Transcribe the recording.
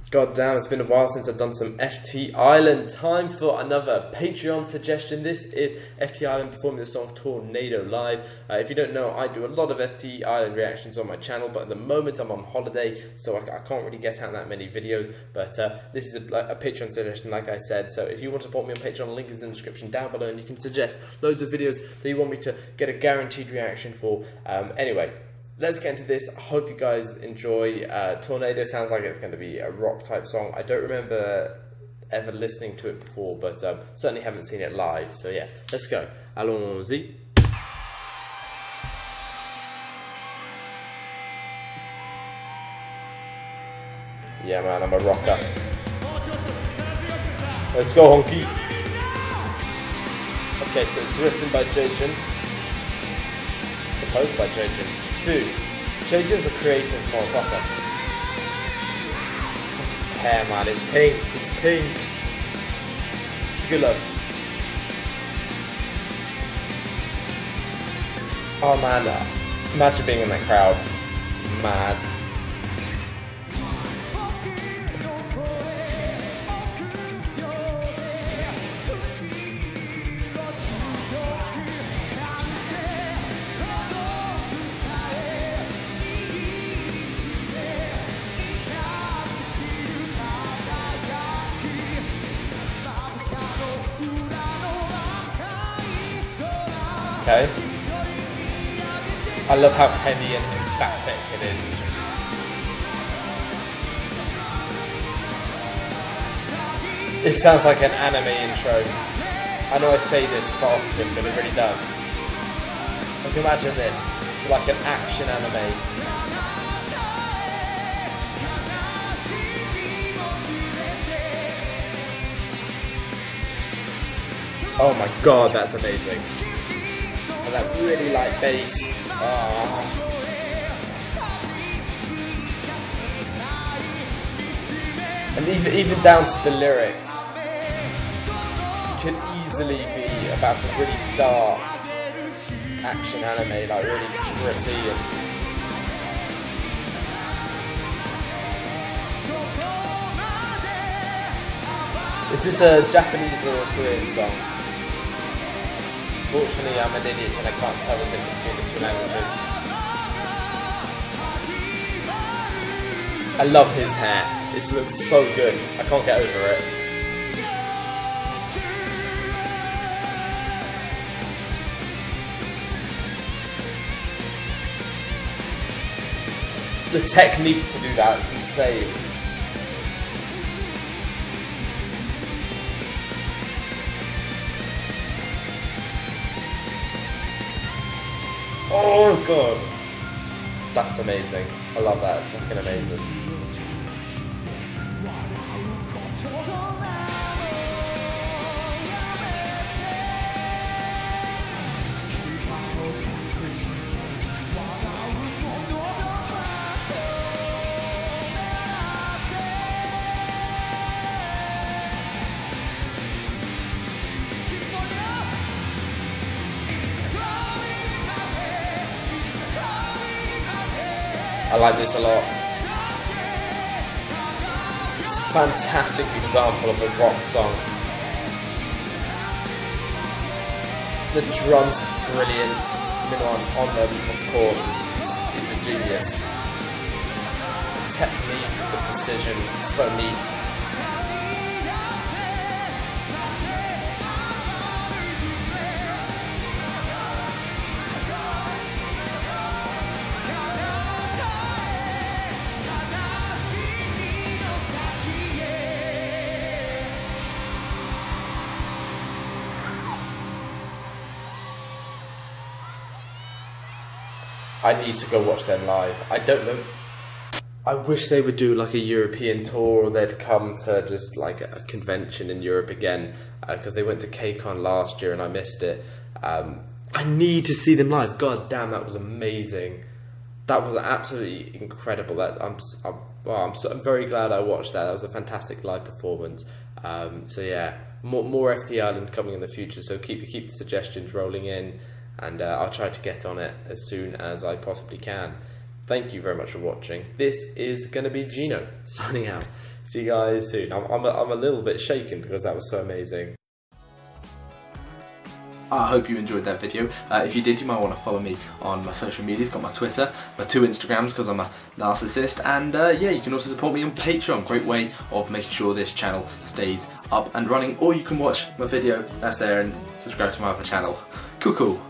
God damn, it's been a while since I've done some FT Island. Time for another Patreon suggestion. This is FT Island performing the song Tornado live. If you don't know, I do a lot of FT Island reactions on my channel, but at the moment I'm on holiday, so I can't really get out that many videos. But this is a Patreon suggestion, like I said. So if you want to support me on Patreon, the link is in the description down below, and you can suggest loads of videos that you want me to get a guaranteed reaction for. Anyway. Let's get into this. I hope you guys enjoy. Tornado sounds like it's going to be a rock type song. I don't remember ever listening to it before, but certainly haven't seen it live. So yeah, let's go. Allons-y. Yeah man, I'm a rocker. Let's go honky. Okay, so it's written by Jajin. It's composed by Jajin. Dude, Jajin's a creative motherfucker. His hair, man, it's pink. It's pink. It's a good look. Oh man, imagine being in that crowd. Mad. Okay. I love how heavy and emphatic it is. It sounds like an anime intro. I know I say this quite often, but it really does. Like imagine this. It's like an action anime. Oh my god, that's amazing. And that really light bass. Oh. And even down to the lyrics, could easily be about a really dark action anime, like really gritty and is this a Japanese or a Korean song? Fortunately, I'm an idiot and I can't tell the difference between the two languages. I love his hair. This looks so good. I can't get over it. The technique to do that is insane. Oh god, that's amazing. I love that. It's fucking amazing. I like this a lot. It's a fantastic example of a rock song. The drums are brilliant. Ginno on them, of course, is a genius. The technique, the precision, so neat. I need to go watch them live. I don't know. I wish they would do like a European tour, or they'd come to just like a convention in Europe again, because they went to KCON last year and I missed it. I need to see them live. God damn, that was amazing. That was absolutely incredible. I'm very glad I watched that. That was a fantastic live performance. So yeah, more FT Island coming in the future. So keep the suggestions rolling in. And I'll try to get on it as soon as I possibly can. Thank you very much for watching. This is going to be Ginno signing out. See you guys soon. I'm a little bit shaken because that was so amazing. I hope you enjoyed that video. If you did, you might want to follow me on my social medias. Got my Twitter, my 2 Instagrams because I'm a narcissist, and yeah, you can also support me on Patreon. Great way of making sure this channel stays up and running. Or you can watch my video that's there and subscribe to my other channel. Cool.